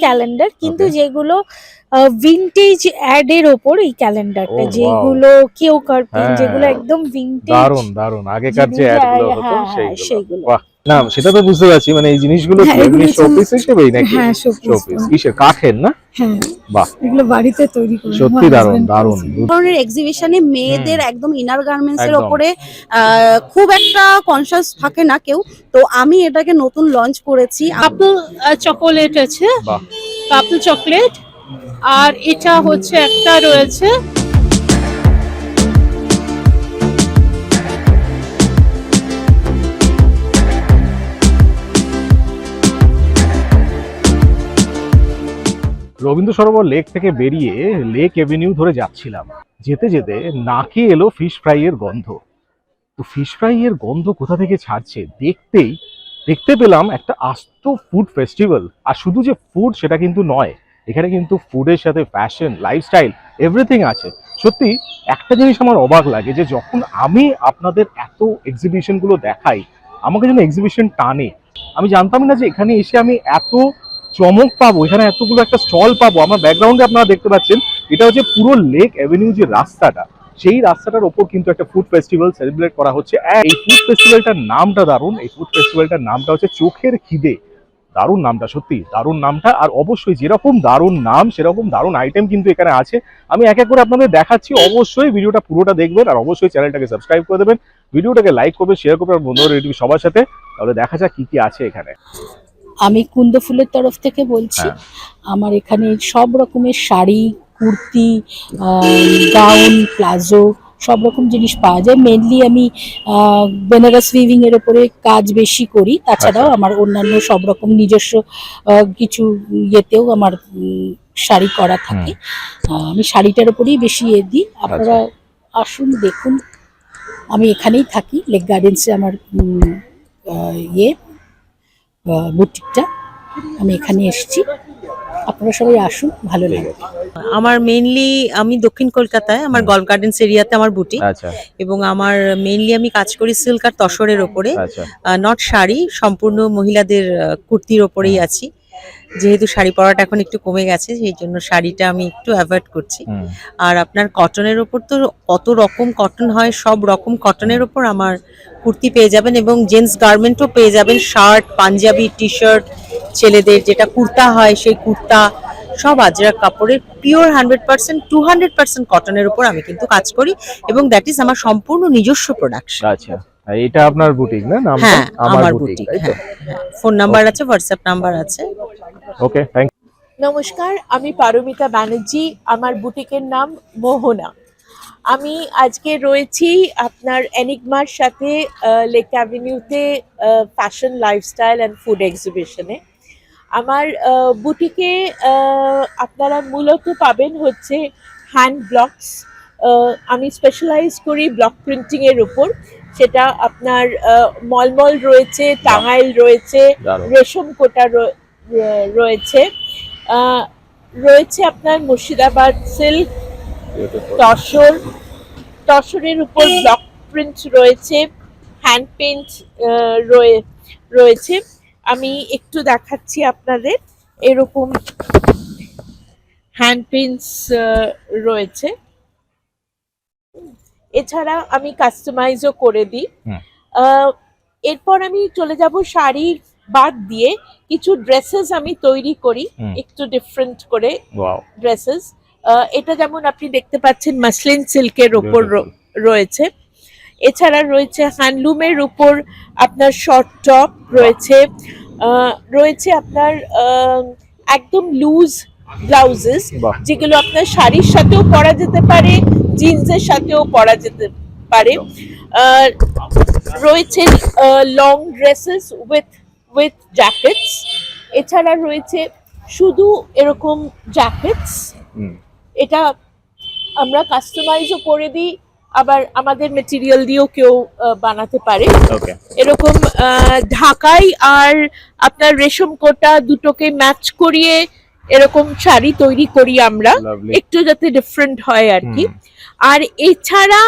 Calendar, কিন্তু যেগুলো vintage add এর ওপর এই ক্যালেন্ডারটা, যেগুলো কেউ কার্পেন, যেগুলো একদম ভিনটেজ, দারুন দারুন আগেকার যে অ্যাড গুলো হতো সেইগুলো। বাহ, না সেটা তো বুঝতে পারছি, মানে এই জিনিসগুলো কি এমনি শোপিস হিসেবেই নাকি? হ্যাঁ, শোপিস। কিসের, কাঠের না? হ্যাঁ, বাহ, এগুলো বাড়িতে তৈরি করি। সত্যি দারুন দারুন। ধরনের এক্সিবিশনে মেয়েদের একদম ইনার গার্মেন্টস এর উপরে খুব একটা কনসিয়াস থাকে না কেউ, তো আমি এটাকে নতুন লঞ্চ করেছি। কাপল চকোলেট আছে, কাপল চকলেট, আর এটা হচ্ছে একটা রয়েছে রবীন্দ্র সরোবর লেক থেকে বেরিয়ে লেক এভিনিউ ধরে যাচ্ছিলাম, যেতে যেতে নাকে এলো ফিশ ফ্রাই এর গন্ধ। তো ফিশ ফ্রাই এর গন্ধ কোথা থেকে ছাড়ছে দেখতে পেলাম একটা আস্ত ফুড ফেস্টিভ্যাল। আর শুধু যে ফুড সেটা কিন্তু নয়, এখানে কিন্তু ফুডের সাথে ফ্যাশন, লাইফস্টাইল, এভরিথিং আছে। সত্যি একটা জিনিস আমার অবাক লাগে, যে যখন আমি আপনাদের এত এক্সিবিশনগুলো দেখাই, আমাকে যেন এক্সিবিশন টানে। আমি জানতাম না যে এখানে এসে আমি এত চমক পাবো, এখানে এতগুলো একটা স্টল পাবো। আমার ব্যাকগ্রাউন্ডে আপনারা দেখতে পাচ্ছেন, এটা হচ্ছে পুরো লেক এভিনিউ যে রাস্তাটা, সেই রাস্তাটার ওপর কিন্তু একটা ফুড ফেস্টিভ্যাল সেলিব্রেট করা হচ্ছে। এই ফুড ফেস্টিভ্যালটার নামটা দারুণ। এই ফুড ফেস্টিভ্যালটার নামটা হচ্ছে চোখের খিদে। দারুণ নামটা, সত্যি দারুণ নামটা। আর অবশ্যই যেরকম দারুণ নাম সেরকম দারুণ আইটেম কিন্তু এখানে আছে। আমি এক এক করে আপনাদের দেখাচ্ছি, অবশ্যই ভিডিওটা পুরোটা দেখবেন, আর অবশ্যই চ্যানেলটাকে সাবস্ক্রাইব করে দেবেন, ভিডিওটাকে লাইক করবেন, শেয়ার করবেন আর বন্ধুরা রিলেটিভ সবার সাথে। তাহলে দেখা যাক কি কি আছে এখানে। আমি কুন্দ ফুলের তরফ থেকে বলছি। আমার এখানে সব রকমের শাড়ি, কুর্তি, গাউন, প্লাজো, সব রকম জিনিস পাওয়া যায়। মেনলি আমি বেনারস উইভিং এর উপরে কাজ বেশি করি, তাছাড়াও আমার অন্যান্য সব রকম নিজস্ব কিছু ইয়েতেও আমার শাড়ি করা থাকে। আমি শাড়িটার উপরেই বেশি দিই। আপনারা আসুন, দেখুন। আমি এখানেই থাকি, লেক গার্ডেন্সে আমার বুটিকটা, আমি এখানে এসেছি। আপনারা সবাই আসুন, ভালো লাগবে। আমার মেইনলি আমি দক্ষিণ কলকাতায়, আমার গল্ফ গার্ডেন্স এরিয়াতে আমার বুটিক, এবং আমার মেইনলি আমি কাজ করি সিল্ক আর তসরের ওপরে, নট শাড়ি, সম্পূর্ণ মহিলাদের কুর্তির ওপরেই আছি। যেহেতু শাড়ি পরাটা এখন একটু কমে গেছে, সেই জন্য শাড়িটা আমি একটু অ্যাভয়েড করছি। আর আপনার কটনের ওপর তো কত রকম কটন হয়, সব রকম কটনের ওপর আমার কুর্তি পেয়ে যাবেন, এবং জেন্টস গার্মেন্টও পেয়ে যাবেন, শার্ট, পাঞ্জাবি, টি শার্ট, ছেলেদের যেটা কুর্তা হয় সেই কুর্তা, সব আজরাক কাপড়ের পিওর 100%, 200% কটনের উপর আমি কিন্তু কাজ করি, এবং দ্যাট ইজ আমার সম্পূর্ণ নিজস্ব প্রোডাকশন। আচ্ছা, এটা আপনার বুটিক না? নামটা হ্যাঁ, আমার বুটিক। হ্যাঁ, ফোন নাম্বার আছে, হোয়াটসঅ্যাপ নাম্বার আছে। Okay, thank you. নমস্কার, আমি পারমিতা ব্যানার্জি, আমার বুটিকের নাম মোহনা। আমি আজকে রয়েছি আপনার এনিগমার সাথে লেক অ্যাভিনিউতে ফ্যাশন, লাইফস্টাইল অ্যান্ড ফুড এক্সিবিশনে। আমার বুটিকে আপনারা মূলত পাবেন হচ্ছে হ্যান্ড ব্লকস। আমি স্পেশালাইজ করি ব্লক প্রিন্টিংয়ের উপর। সেটা আপনার মলমল রয়েছে, টাঙ্গাইল রয়েছে, রেশম কোটা রয়েছে, রয়েছে আপনার মুর্শিদাবাদ সিল্ক, তসরের উপর ব্লক প্রিন্ট রয়েছে, হ্যান্ড পেইন্ট রয়েছে। আমি একটু দেখাচ্ছি আপনাদের, এরকম হ্যান্ড পেইন্টস রয়েছে। এছাড়া আমি কাস্টমাইজও করে দিই। এরপর আমি চলে যাব শাড়ি বাদ দিয়ে কিছু ড্রেসেস আমি তৈরি করি, একটু ডিফারেন্ট করে ড্রেসেস। এটা যেমন আপনি দেখতে পাচ্ছেন মাসলিন সিল্কের উপর রয়েছে। এছাড়া রয়েছে হ্যান্ডলুমের উপর আপনার শর্ট টপ রয়েছে, রয়েছে আপনার একদম লুজ ব্লাউজেস, যেগুলো আপনার শাড়ির সাথেও পরা যেতে পারে, জিন্সের সাথেও পরা যেতে পারে। রয়েছে লং ড্রেসেস উইথ জ্যাকেটস। এছাড়া রয়েছে শুধু এরকম জ্যাকেটস, এটা আমরা কাস্টমাইজও করে দিই, আবার আমাদের মেটেরিয়াল দিয়েও কেউ বানাতে পারে। এরকম ঢাকাই আর আপনার রেশম কোটা দুটোকে ম্যাচ করিয়ে এরকম শাড়ি তৈরি করি আমরা, একটু যাতে ডিফারেন্ট হয় আর কি। আর এছাড়া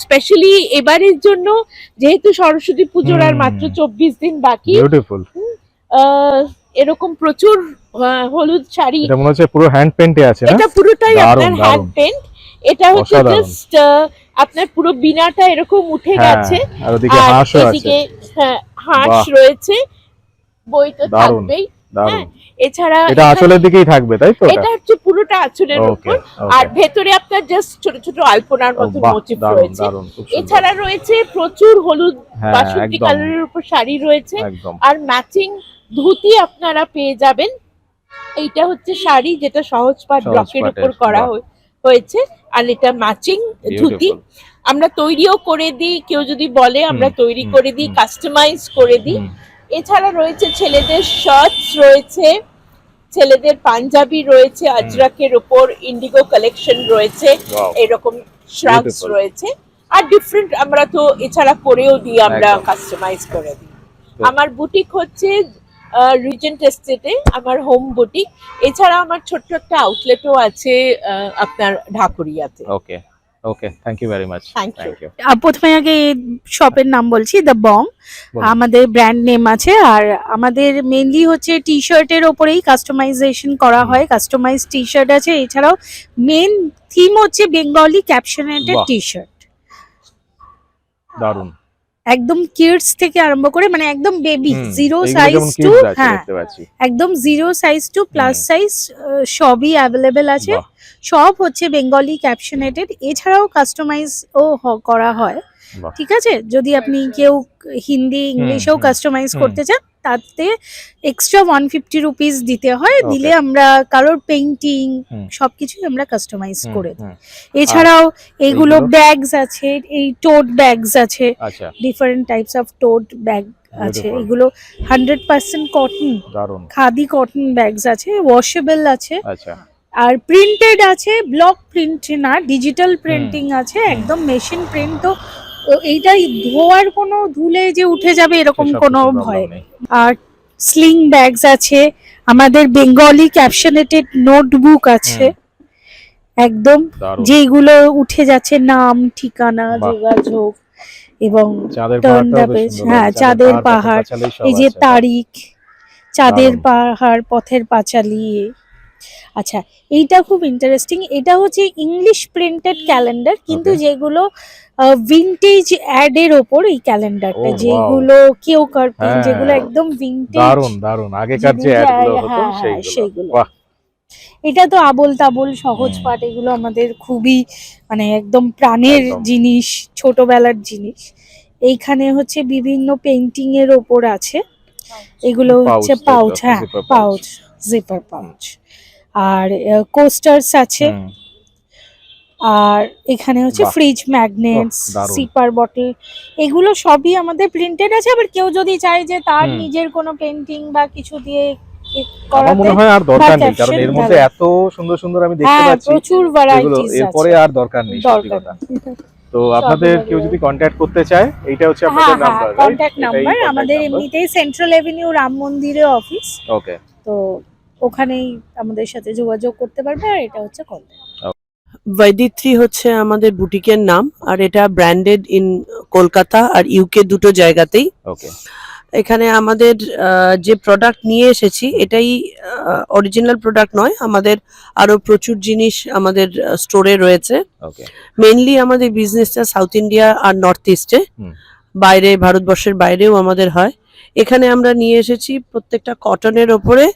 স্পেশালি এবারের জন্য, যেহেতু সরস্বতী পুজোর আর মাত্র 24 দিন বাকি, এরকম প্রচুর হলুদ শাড়ি। এটা মনে হচ্ছে পুরো হ্যান্ড পেইন্টে আছে না? এটা পুরোটাই দারুণ, আপনার হ্যান্ড দারুণ। পেইন্ট। এটা হচ্ছে অসাধারণ। জাস্ট আপনার পুরো বিনাটা এরকম উঠে হ্যাঁ, গেছে, আর ওদিকে আর হাঁসও আছে। এদিকে হ্যাঁ হাঁস বাহ। রয়েছে, বই তো দারুণ, থাকবেই। দারুণ। হ্যাঁ, এছাড়া এটা আঁচলের দিকেই থাকবে তাই তো? এটা হচ্ছে পুরোটা আঁচলের ওকে, উপর, ওকে। আর ভেতরে আপনার জাস্ট ছোট ছোট আলপনার মতো বাহ, মোটিভ দারুণ, রয়েছে। দারুণ, খুব সুন্দর। এছাড়া রয়েছে প্রচুর হলুদ হ্যাঁ, বাসন্তী একদম, কালারের উপর শাড়ি রয়েছে, একদম। আর ম্যাচিং ধুতি আপনারা পেয়ে যাবেন। এইটা হচ্ছে শাড়ি যেটা সহজ পাট সহজ ব্লকের পাটের, উপর করা বাহ। হয়েছে, আর এটা ম্যাচিং ধুতি। Beautiful। আমরা তৈরিও করে দিই, কেউ যদি বলে আমরা তৈরি করে দিই, কাস্টমাইজ করে দিই। এছাড়া রয়েছে ছেলেদের শার্টস রয়েছে, ছেলেদের পাঞ্জাবি রয়েছে, আজরাকের উপর ইন্ডিগো কালেকশন রয়েছে, Wow। এরকম শ্রাগস Beautiful। রয়েছে, আর ডিফারেন্ট আমরা তো এছাড়া করেও দিই, আমরা একদম। কাস্টমাইজ করে দিই। আমার বুটিক হচ্ছে রিজেন্ট এস্টেটে, আমার হোম বুটিক। এছাড়া আমার ছোট্ট একটা আউটলেটও আছে আপনার ঢাকুরিয়াতে। Okay, okay, thank you very much. Thank you। Thank you. প্রথমে আগে শপের নাম বলছি, দ্য বং বলুন। আমাদের ব্র্যান্ড নেম আছে। আর আমাদের মেনলি হচ্ছে টি শার্টের ওপরেই কাস্টমাইজেশন করা হয়, কাস্টমাইজ টি শার্ট আছে। এছাড়াও মেন থিম হচ্ছে বেঙ্গলি ক্যাপশনেটেড বাহ। টি শার্ট, দারুণ। একদম কিডস থেকে আরম্ভ করে, মানে একদম বেবি, জিরো এইগুলো সাইজ যেমন টু, kids আছে হ্যাঁ দেখতে পাচ্ছি। একদম zero size two plus size সবই অ্যাভেলেবেল আছে। বাহ। সব হচ্ছে বেঙ্গলি ক্যাপশনেটেড। এছাড়াও কাস্টমাইজ করা হয়, বাহ। ঠিক আছে। যদি আপনি কেউ হিন্দি ইংলিশেও কাস্টমাইজ করতে চান, তাতে এক্সট্রা 150 রুপিস দিতে হয়। Okay। দিলে আমরা কারোর পেইন্টিং সবকিছুই আমরা কাস্টমাইজ করে দিই। হুম। এছাড়াও এগুলো এইগুলো? ব্যাগস আছে, এই টোট ব্যাগস আছে, আচ্ছা, different types of tote bag আছে। Beautiful। এগুলো 100% কটন, দারুণ। খাদি কটন ব্যাগস আছে, ওয়াশেবল আছে, আচ্ছা, আর প্রিন্টেড আছে। ব্লক প্রিন্ট না, ডিজিটাল প্রিন্টিং আছে, একদম মেশিন প্রিন্ট। তো এইটাই ধোয়ার কোনো, ধুলে যে উঠে যাবে এরকম সেসব কোনো কিছু ভয় problem নেই। নেই। আর স্লিং ব্যাগস আছে, আমাদের বেঙ্গলি ক্যাপশনেটেড নোটবুক আছে, একদম দারুণ। যেগুলো উঠে যাচ্ছে নাম, ঠিকানা, বাহ। যোগাযোগ, এবং চাঁদের টার্ন পাহাড়টাও বেশ পেজ, সুন্দর হ্যাঁ লাগছে। চাঁদের পথের পাহাড়, পাঁচালী সব এই যে আছে। তারিখ, চাঁদের দারুণ। পাহাড়, পথের পাঁচালী। আচ্ছা, এইটা খুব ইন্টারেস্টিং। এটা হচ্ছে ইংলিশ প্রিন্টেড ক্যালেন্ডার, কিন্তু Okay। যেগুলো ভিন্টেজ অ্যাডের ওপর এই ক্যালেন্ডারটা, Oh, wow। যেগুলো কেউ কার্পিং, হ্যাঁ, যেগুলো একদম ভিন্টেজ, দারুণ, দারুণ। আগেকার যে অ্যাডগুলো হতো হ্যাঁ, হ্যাঁ, সেইগুলো। সেইগুলো। বাহ। এটা তো আবোল তাবোল সহজ পাঠ, এগুলো আমাদের খুবই মানে একদম প্রাণের একদম। জিনিস, ছোটবেলার জিনিস। এইখানে হচ্ছে বিভিন্ন পেইন্টিং এর ওপর আছে। এগুলো হচ্ছে Pouch type পাউচ, of হ্যাঁ zipper pouch। Pouch, zipper pouch. আর কোস্টার্স আছে। হুম। আর এখানে হচ্ছে বাহ। ফ্রিজ ম্যাগনেটস, দারুণ। সিপার বটল, এগুলো সবই আমাদের প্রিন্টেড আছে। আবার কেউ যদি চায় যে তার হুম। নিজের কোনো পেইন্টিং বা কিছু দিয়ে আমার মনে করাতে, হয় আর দরকার নেই, কারণ caption এর মধ্যে দেওয়া। এত সুন্দর সুন্দর আমি দেখতে হ্যাঁ, পাচ্ছি, প্রচুর এগুলো ভ্যারাইটিস এরপরে আছে, আর দরকার নেই, সত্যি দরকার কথা। নেই। তো আপনাদের কেউ যদি কন্ট্যাক্ট করতে চায়, এইটা হচ্ছে হ্যাঁ আপনাদের হ্যাঁ, নাম্বার, কন্ট্যাক্ট নাম্বার আমাদের এমনিতেই সেন্ট্রাল এভিনিউ রাম মন্দিরে অফিস, ওকে। তো ওখানেই আমাদের সাথে যোগাযোগ করতে পারবে। আর এটা হচ্ছে কন্ট্যাক্ট। বৈদিত্রী হচ্ছে আমাদের বুটিকের নাম, আর এটা ব্র্যান্ডেড ইন কলকাতা আর ইউকে দুটো জায়গাতেই। ওকে। এখানে আমাদের যে প্রোডাক্ট নিয়ে এসেছি এটাই অরিজিনাল প্রোডাক্ট নয়, আমাদের আরো প্রচুর জিনিস আমাদের স্টোরে রয়েছে। ওকে। মেইনলি আমাদের বিজনেসটা সাউথ ইন্ডিয়া আর নর্থ ইস্টে, বাইরে ভারতবর্ষের বাইরেও আমাদের হয়। এখানে আমরা নিয়ে এসেছি প্রত্যেকটা কটনের ওপরে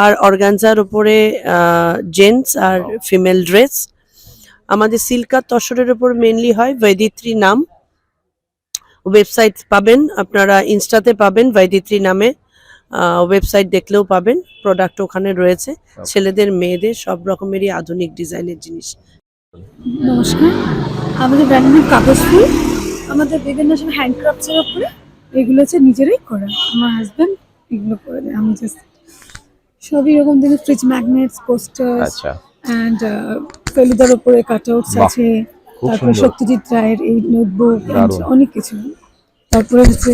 আর অর্গানজার ওপরে জেন্টস আর ফিমেল ড্রেস। আমাদের সিল্ক আর তসরের ওপর মেইনলি হয়। বৈদিত্রী নাম ওয়েবসাইট পাবেন আপনারা, ইনস্টাতে পাবেন বৈদিত্রী নামে, ওয়েবসাইট দেখলেও পাবেন। প্রোডাক্ট ওখানে রয়েছে, ছেলেদের মেয়েদের সব রকমেরই আধুনিক ডিজাইনের জিনিস। নমস্কার, আমাদের ব্র্যান্ড নেম কাগজ ফুল। আমাদের বিভিন্ন সব হ্যান্ডক্রাফটসের ওপরে, এগুলো হচ্ছে নিজেরাই করা। আমার হাজব্যান্ড এগুলো করে দেয়, আমি জাস্ট সবই রকম থেকে ফ্রিজ ম্যাগনেটস, পোস্টার্স, আচ্ছা, অ্যান্ড ফেলুদার ওপরে কাটআউটস বাহ, আছে। খুব তারপরে সুন্দর। সত্যজিৎ রায়ের এই নোটবুক, দারুণ। অনেক কিছু। তারপরে হচ্ছে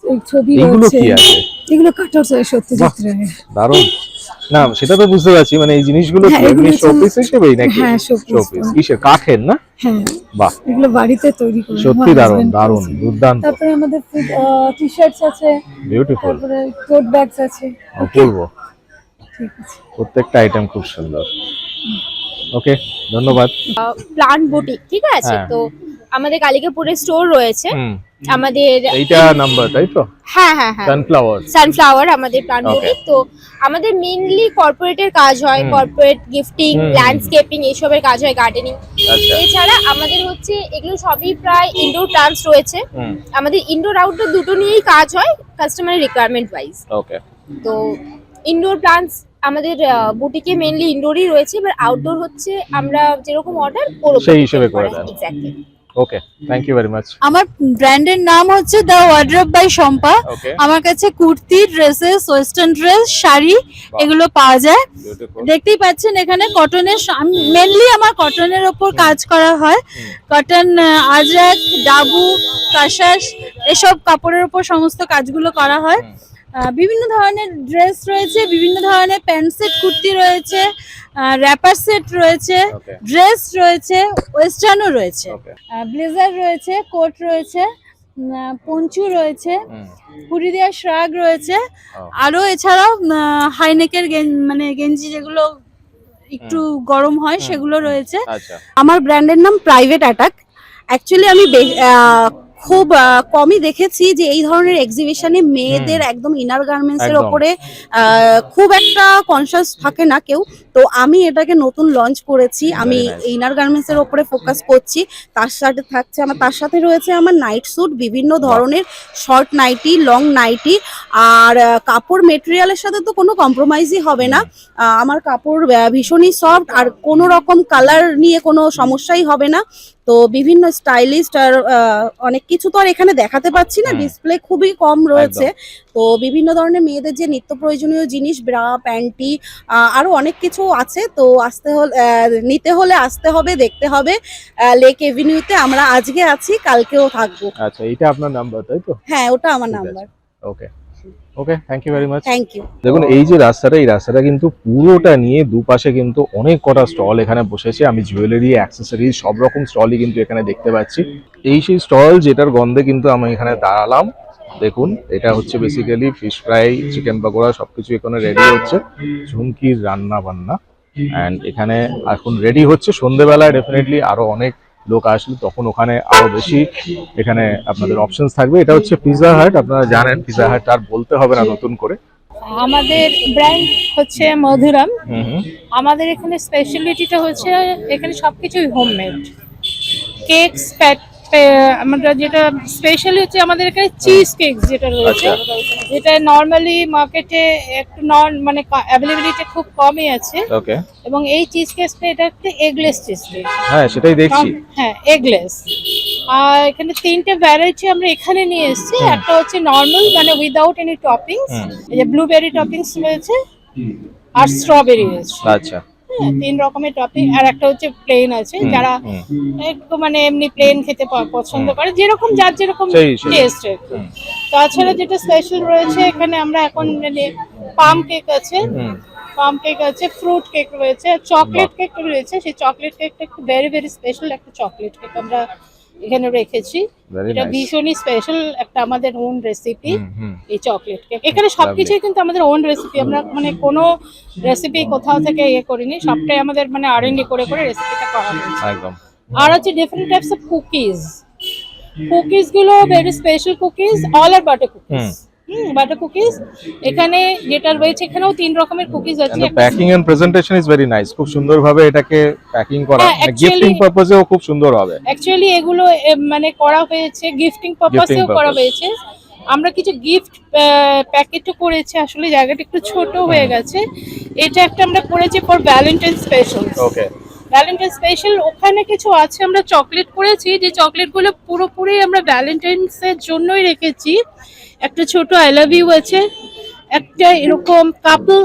এই ছবি এগুলো রয়েছে, কি আছে? এগুলো কাটআউটস আছে সত্যজিৎ রায়ের। দারুণ। না সেটা তো বুঝতে পারছি, মানে এই জিনিসগুলো কি হ্যাঁ, এমনি এগুলো শোপিস হিসেবেই নাকি? হ্যাঁ, showpiece শোপিস কিসের, কাঠের না? হ্যাঁ, বাহ, এগুলো বাড়িতে তৈরি করি। সত্যি আমার দারুণ husband দারুণ করেছে। দুর্দান্ত, তারপরে আমাদের টি শার্টস আছে, বিউটিফুল, তারপরে টোট ব্যাগস আছে। অপূর্ব, ঠিক আছে। প্রত্যেকটা আইটেম খুব সুন্দর। ওকে, ধন্যবাদ। প্লান্ট বুটিক, ঠিক আছে? হ্যাঁ। তো আমাদের কালিকাপুরে স্টোর রয়েছে হুম, আমাদের। এইটা নাম্বার তাই তো? হ্যাঁ হ্যাঁ হ্যাঁ, সানফ্লাওয়ার। সানফ্লাওয়ার আমাদের প্লান্ট Okay. বুটিক। তো আমাদের মেইনলি কর্পোরেটের কাজ হয়, হুম। কর্পোরেট গিফটিং, হুম। ল্যান্ডস্কেপিং এইসবের কাজ হয়, গার্ডেনিং। আচ্ছা। এছাড়া আমাদের হচ্ছে এগুলো সবই প্রায় ইনডোর প্লান্টস রয়েছে। হুম, আমাদের ইনডোর আউটডোর দুটো নিয়েই কাজ হয় কাস্টমারের রিকোয়ারমেন্ট ওয়াইজ। ওকে। তো ইনডোর প্লান্টস আমাদের বুটিকে মেইনলি ইনডোরই রয়েছে, এবার আউটডোর হচ্ছে আমরা যেরকম অর্ডার সেই হিসেবে করে দেন। Exactly. Okay, thank you very much. আমার ব্র্যান্ডের নাম হচ্ছে the wardrobe by Shampa. Okay, আমার কাছে kurti, dresses, western dress, sari এগুলো পাওয়া যায়। বিউটিফুল। দেখতেই পাচ্ছেন এখানে কটনের, মেনলি আমার কটনের ওপর কাজ করা হয়। কটন, আজরাক, ডাবু, কাশাস এসব কাপড়ের ওপর সমস্ত কাজগুলো করা হয়। বিভিন্ন ধরনের ড্রেস রয়েছে, বিভিন্ন ধরনের প্যান্ট সেট, কুর্তি রয়েছে, র্যাপার সেট রয়েছে, ওকে, ড্রেস রয়েছে, ওয়েস্টার্নও রয়েছে, ওকে। ব্লেজার রয়েছে, কোট রয়েছে, পঞ্চু রয়েছে, হুডি দেওয়া শ্রাগ রয়েছে। আরো এছাড়াও হাইনেকের মানে গেঞ্জি যেগুলো একটু গরম হয় সেগুলো রয়েছে। আচ্ছা, আমার ব্র্যান্ডের নাম প্রাইভেট অ্যাটাক। অ্যাকচুয়ালি আমি খুব কমই দেখেছি যে এই ধরনের এক্সিবিশনে মেয়েদের একদম ইনার গার্মেন্টস এর একদম। ওপরে খুব একটা কনসিয়াস থাকে না কেউ। তো আমি এটাকে নতুন লঞ্চ করেছি, আমি Very nice. ইনার গার্মেন্টস এর ওপরে ফোকাস করছি। তার সাথে রয়েছে আমার নাইট স্যুট, বিভিন্ন ধরনের শর্ট নাইটি, লং নাইটি। আর কাপড় মেটেরিয়ালের সাথে তো কোনো কম্প্রোমাইজই হবে না। আমার কাপড় ভীষণই সফট, আর কোনো রকম কালার নিয়ে কোনো সমস্যাই হবে না। তো বিভিন্ন স্টাইলিস্ট আর অনেক কিছু তো আর এখানে দেখাতে পাচ্ছি না, ডিসপ্লে খুবই কম রয়েছে। তো বিভিন্ন ধরনের মেয়েদের যে নিত্য প্রয়োজনীয় জিনিস, ব্রা, প্যান্টি, আরো অনেক কিছু আছে। তো নিতে হলে আসতে হবে, দেখতে হবে। লেক এভিনিউতে আমরা আজকে আছি, কালকেও থাকবো। আচ্ছা, এটা আপনার নাম্বার তাই তো? হ্যাঁ, ওটা আমার ঠিক আছে। Number. Okay, okay, thank you very much. Thank you. দেখুন এই যে রাস্তাটা, এই রাস্তাটা কিন্তু পুরোটা নিয়ে দুপাশে কিন্তু অনেক কটা স্টল এখানে বসেছে। আমি জুয়েলারি, অ্যাক্সেসরিজ সব রকম স্টলই কিন্তু এখানে দেখতে পাচ্ছি। এই সেই স্টল যেটার গন্ধে কিন্তু আমি এখানে দাঁড়ালাম। দেখুন এটা হচ্ছে basically fish fry, chicken pakora সবকিছু এখানে রেডি হচ্ছে, ঝুমকির রান্না বান্না। অ্যান্ড এখানে এখন রেডি হচ্ছে। সন্ধ্যেবেলায় ডেফিনেটলি আরো অনেক লোক আসলে তখন ওখানে আরো বেশি এখানে আপনাদের অপশনস থাকবে। এটা হচ্ছে পিৎজা হাট, আপনারা জানেন পিৎজা হাট আর বলতে হবে না নতুন করে। আমাদের ব্র্যান্ড হচ্ছে মধুরাম। হুম হুম, আমাদের এখানে স্পেশালিটিটা হচ্ছে এখানে সবকিছুই হোমমেড। কেকস, আমরা যেটা স্পেশালি হচ্ছে আমাদের এখানে চিজ কেকস যেটা রয়েছে, যেটা নর্মালি মার্কেটে একটু মানে অ্যাভেলেবিলিটি খুব কমই আছে। ওকে, এবং এই চিজ কেকটা এটা একটা এগলেস চিজ কেক। হ্যাঁ সেটাই দেখছি। হ্যাঁ, এগলেস। আর এখানে তিনটে ভ্যারাইটি আমরা এখানে নিয়ে এসেছি। একটা হচ্ছে নর্মাল, মানে উইদাউট এনি টপিংস, এই যে ব্লুবেরি টপিংস রয়েছে আর স্ট্রবেরি রয়েছে। আচ্ছা, তিন রকমের টপিং। আর একটা হচ্ছে প্লেন আছে, যারা একটু মানে এমনি প্লেন খেতে পছন্দ করে, যেরকম যার যেরকম সেই। টেস্ট। তাছাড়া যেটা স্পেশাল রয়েছে এখানে, আমরা এখন মানে পাম কেক আছে, পাম কেক আছে, ফ্রুট কেক রয়েছে, চকলেট কেক রয়েছে। সেই চকলেট কেকটা একটু ভেরি ভেরি স্পেশাল একটা চকলেট কেক আমরা এখানে রেখেছি। Very এটা nice. ভীষণই স্পেশাল একটা আমাদের ওন রেসিপি হুম, এই চকলেট কেক। এখানে সবকিছুই কিন্তু আমাদের ওন রেসিপি। আমরা মানে কোনো রেসিপি কোথাও থেকে ইয়ে করিনি, সবটাই আমাদের মানে R&D করে রেসিপিটা করা হয়েছে। একদম। আর হচ্ছে different types of cookies. Cookies গুলো very special cookies, all are butter cookies. Butter cookies এখানে যেটা রয়েছে, এখানেও তিন রকমের কুকিজ আছে। Packing and presentation is very nice. খুব সুন্দরভাবে এটাকে প্যাকিং করা, হ্যাঁ, actually- গিফটিং পারপোজেও খুব সুন্দর হবে। অ্যাকচুয়ালি এগুলো মানে করা হয়েছে গিফটিং পারপাসেও করা হয়েছে। আমরা কিছু গিফট প্যাকেটও করেছি, আসলে জায়গাটা একটু ছোট হয়ে গেছে। এটা একটা আমরা করেছি for Valentine special. Okay, Valentine special ওখানে কিছু আছে, আমরা চকলেট করেছি, যে চকলেটগুলো পুরোপুরি আমরা ভ্যালেন্টাইন্স এর জন্যই রেখেছি। একটা ছোট আই লাভ ইউ আছে, একটা এরকম কাপল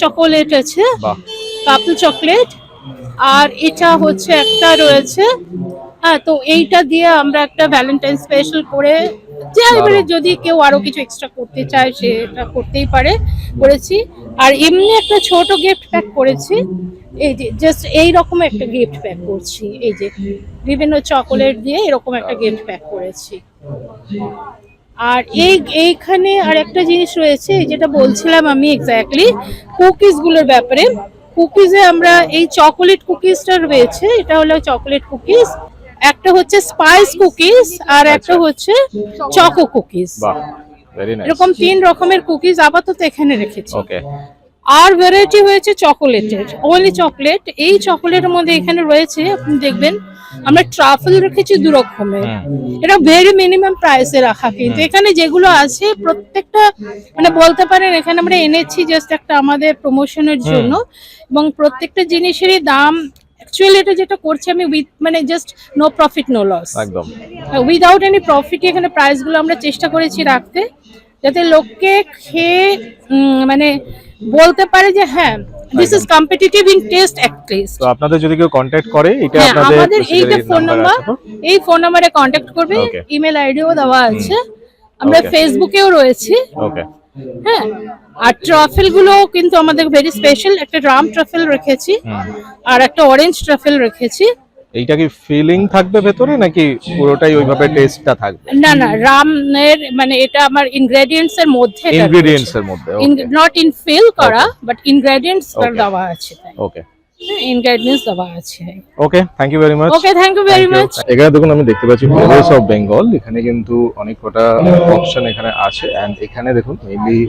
চকোলেট আছে, বাহ, কাপল চকলেট। আর এটা হচ্ছে একটা রয়েছে। হ্যাঁ, তো এইটা দিয়ে আমরা একটা ভ্যালেন্টাইন স্পেশাল করে যে এবারে যদি কেউ আরো কিছু এক্সট্রা করতে চায় সেটা করতেই পারে, করেছি। আর এমনি একটা ছোট গিফট প্যাক করেছি, এই যে জাস্ট এই রকম একটা গিফট প্যাক করছি, এই যে বিভিন্ন চকোলেট দিয়ে এরকম একটা গিফট প্যাক করেছি। আর এইখানে আর একটা জিনিস রয়েছে যেটা বলছিলাম আমি এক্স্যাক্টলি কুকিজ গুলোর ব্যাপারে। কুকিজে আমরা এই চকোলেট কুকিজটা রয়েছে, এটা হলো চকোলেট কুকিজ, একটা হচ্ছে স্পাইস কুকিজ আর একটা হচ্ছে চকো কুকিজ। বাহ, ভেরি নাইস। এরকম 3 রকমের কুকিজ আপাতত এখানে রেখেছি। ওকে, আর ভ্যারাইটি হয়েছে চকোলেটের, অনলি চকলেট। এই চকোলেটের মধ্যে এখানে রয়েছে, আপনি দেখবেন আমরা ট্রাফেল রেখেছি 2 রকমের, এটা ভেরি মিনিমাম প্রাইসে রাখা। কিন্তু এখানে যেগুলো আছে প্রত্যেকটা মানে বলতে পারেন এখানে আমরা এনেছি জাস্ট একটা আমাদের প্রমোশনের জন্য, এবং প্রত্যেকটা জিনিসেরই দাম অ্যাকচুয়ালি এটা যেটা করছি আমি উইথ মানে just no profit no loss, একদম উইদাউট এনি প্রফিট এখানে প্রাইসগুলো আমরা চেষ্টা করেছি রাখতে, যাতে লোককে খেয়ে মানে বলতে পারে যে হ্যাঁ this is competitive in test at least. তো আপনাদের যদি কেউ কন্ট্যাক্ট করে এটা হ্যাঁ, আপনাদের আমাদের এইটা ফোন নাম্বার, আছে তো? এই ফোন নাম্বারে কন্ট্যাক্ট করবে, Okay. ইমেল আইডিও দেওয়া আছে, আমরা Okay. ফেসবুকেও রয়েছি। ওকে, হ্যাঁ, আর ট্রাফেল গুলো কিন্তু আমাদের ভেরি স্পেশাল, একটা রাম ট্রাফেল রেখেছি আর একটা অরেঞ্জ ট্রাফেল রেখেছি। এইটা কি ফিলিং থাকবে ভেতরে নাকি পুরোটাই ওইভাবে টেস্টটা থাকবে? না না, রামের মানে এটা আমার ইনগ্রেডিয়েন্টস এর মধ্যে, ইনগ্রেডিয়েন্টস এর মধ্যে। নট ইন ফিল করা, বাট ইনগ্রেডিয়েন্টস Okay. দেওয়া আছে, তাই ওকে ইনগ্রেডিয়েন্টস দেওয়া আছে। Okay, thank you very much. Okay, thank you very much. এখানে দেখুন আমি দেখতে পাচ্ছি ফ্লেভারস অফ বেঙ্গল, এখানে কিন্তু অনেক কটা অপশন এখানে আছে। এন্ড এখানে দেখুন mainly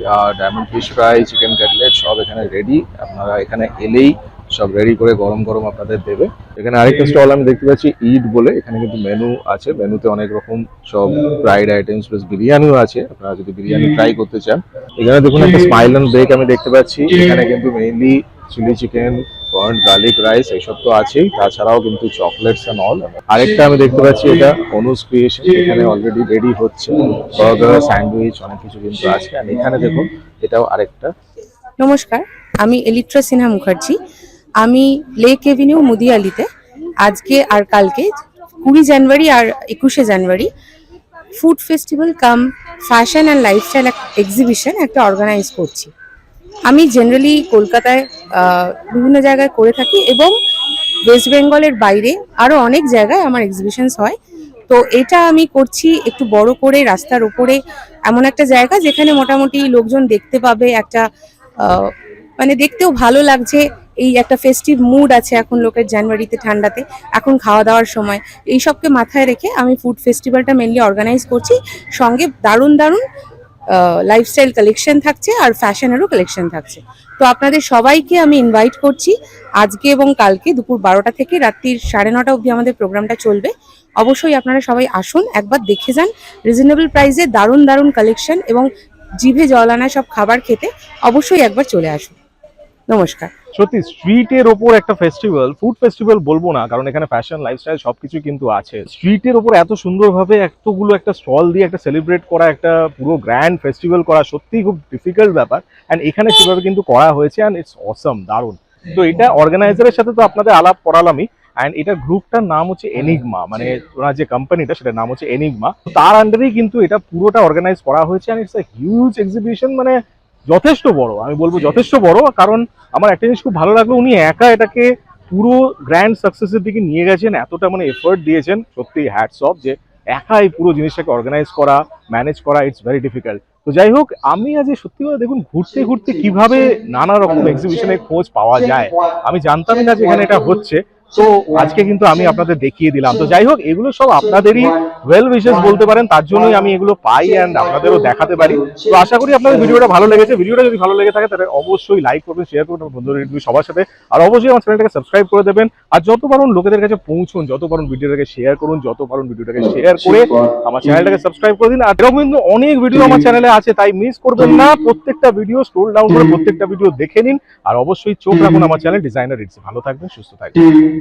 diamond fish fry, chicken cutlet সব এখানে রেডি। আপনারা এখানে এলেই সব রেডি করে গরম গরম আপনাদের দেবে। এখানে আরেকটা স্টল আমি দেখতে পাচ্ছি ঈদ বলে, এখানে কিন্তু মেনু আছে, মেনুতে অনেক রকম সব ফ্রাইড আইটেমস প্লাস বিরিয়ানিও আছে, আপনারা যদি বিরিয়ানি ট্রাই করতে চান। এখানে দেখুন একটা স্মাইল অ্যান্ড বেক আমি দেখতে পাচ্ছি, এখানে কিন্তু mainly chilli chicken, corn, garlic rice এইসব তো আছেই, তাছাড়াও কিন্তু চকলেটস এন্ড অল। আরেকটা আমি দেখতে পাচ্ছি এটা অনুজ ক্রিয়েশন, এখানে অলরেডি রেডি হচ্ছে বার্গার, স্যান্ডউইচ অনেক কিছু কিন্তু আছে। আর এখানে দেখুন এটাও আরেকটা। নমস্কার, আমি এলিট্রা সিনহা মুখার্জি। আমি লেক এভিনিউ মুদিয়ালিতে আজকে আর কালকে 20 জানুয়ারি আর 21শে January food festival cum fashion and lifestyle exhibition একটা অর্গানাইজ করছি। আমি জেনারেলি কলকাতায় বিভিন্ন জায়গায় করে থাকি এবং ওয়েস্ট বেঙ্গলের বাইরে আরও অনেক জায়গায় আমার এক্সিবিশনস হয়। তো এটা আমি করছি একটু বড় করে রাস্তার উপরে, এমন একটা জায়গা যেখানে মোটামুটি লোকজন দেখতে পাবে, একটা মানে দেখতেও ভালো লাগছে। এই একটা ফেস্টিভ মুড আছে এখন লোকের, জানুয়ারিতে ঠান্ডাতে, এখন খাওয়া দাওয়ার সময়, এই সবকে মাথায় রেখে আমি ফুড ফেস্টিভ্যালটা মেনলি অর্গানাইজ করছি। সঙ্গে দারুণ দারুণ লাইফস্টাইল কালেকশন থাকছে আর ফ্যাশনেরও কালেকশন থাকছে। তো আপনাদের সবাইকে আমি ইনভাইট করছি, আজকে এবং কালকে দুপুর 12টা থেকে রাত্রির 9:30 অবধি আমাদের প্রোগ্রামটা চলবে। অবশ্যই আপনারা সবাই আসুন, একবার দেখে যান। রিজনেবল প্রাইসে দারুণ দারুণ কালেকশন এবং জিভে জল আনা সব খাবার খেতে অবশ্যই একবার চলে আসুন। নমস্কার। সত্যি স্ট্রিটের ওপর একটা ফেস্টিভ্যাল, ফুড ফেস্টিভ্যাল বলবো না কারণ এখানে ফ্যাশন, লাইফস্টাইল সবকিছু কিন্তু আছে। স্ট্রিটের ওপর এত সুন্দরভাবে এতগুলো একটা স্টল দিয়ে একটা সেলিব্রেট করা, একটা পুরো গ্র্যান্ড ফেস্টিভ্যাল করা সত্যিই খুব ডিফিকাল্ট ব্যাপার। অ্যান্ড এখানে সেভাবে কিন্তু করা হয়েছে, অ্যান্ড ইটস অসম, দারুণ। তো এটা অর্গানাইজারের সাথে তো আপনাদের আলাপ করালামই। অ্যান্ড এটা গ্রুপটার নাম হচ্ছে এনিগমা, মানে ওনার যে কোম্পানিটা সেটার নাম হচ্ছে এনিগমা। তার আন্ডারেই কিন্তু এটা পুরোটা অর্গানাইজ করা হয়েছে। And it's a huge exhibition, মানে যথেষ্ট বড়, আমি বলবো যথেষ্ট বড়। কারণ আমার একটা জিনিস খুব ভালো লাগলো, উনি একা এটাকে পুরো গ্র্যান্ড সাকসেসের দিকে নিয়ে গেছেন, এতটা মানে এফোর্ট দিয়েছেন। সত্যি হ্যাটস অফ যে একা এই পুরো জিনিসটাকে অর্গানাইজ করা, ম্যানেজ করা, ইটস ভেরি ডিফিকাল্ট। তো যাই হোক, আমি আজ সত্যি কথা দেখুন ঘুরতে ঘুরতে কিভাবে নানা রকম এক্সিবিশনের খোঁজ পাওয়া যায়, আমি জানতামই না যে এখানে এটা হচ্ছে। তো আজকে কিন্তু আমি আপনাদের দেখিয়ে দিলাম। তো যাই হোক, এগুলো সব আপনাদেরই ওয়েল উইশেস বলতে পারেন, তার জন্যই আমি এগুলো পাই অ্যান্ড আপনাদেরও দেখাতে পারি। তো আশা করি আপনাদের ভিডিওটা ভালো লেগেছে। ভিডিওটা যদি ভালো লেগে থাকে তাহলে অবশ্যই লাইক করবেন, শেয়ার করবেন বন্ধুদের সবার সাথে, আর অবশ্যই আমার চ্যানেলটাকে সাবস্ক্রাইব করে দেবেন। আর যত পারুন লোকেদের কাছে পৌঁছুন, যত পারুন ভিডিওটাকে শেয়ার করুন, যত পারুন ভিডিওটাকে শেয়ার করে আমার চ্যানেলটাকে সাবস্ক্রাইব করে দিন। আর এরকম কিন্তু অনেক ভিডিও আমার চ্যানেলে আছে, তাই মিস করবেন না। প্রত্যেকটা ভিডিও স্ক্রল ডাউন করে প্রত্যেকটা ভিডিও দেখে নিন। আর অবশ্যই চোখ রাখুন আমার চ্যানেল ডিজাইনার রিডস। ভালো থাকবেন, সুস্থ থাকবেন।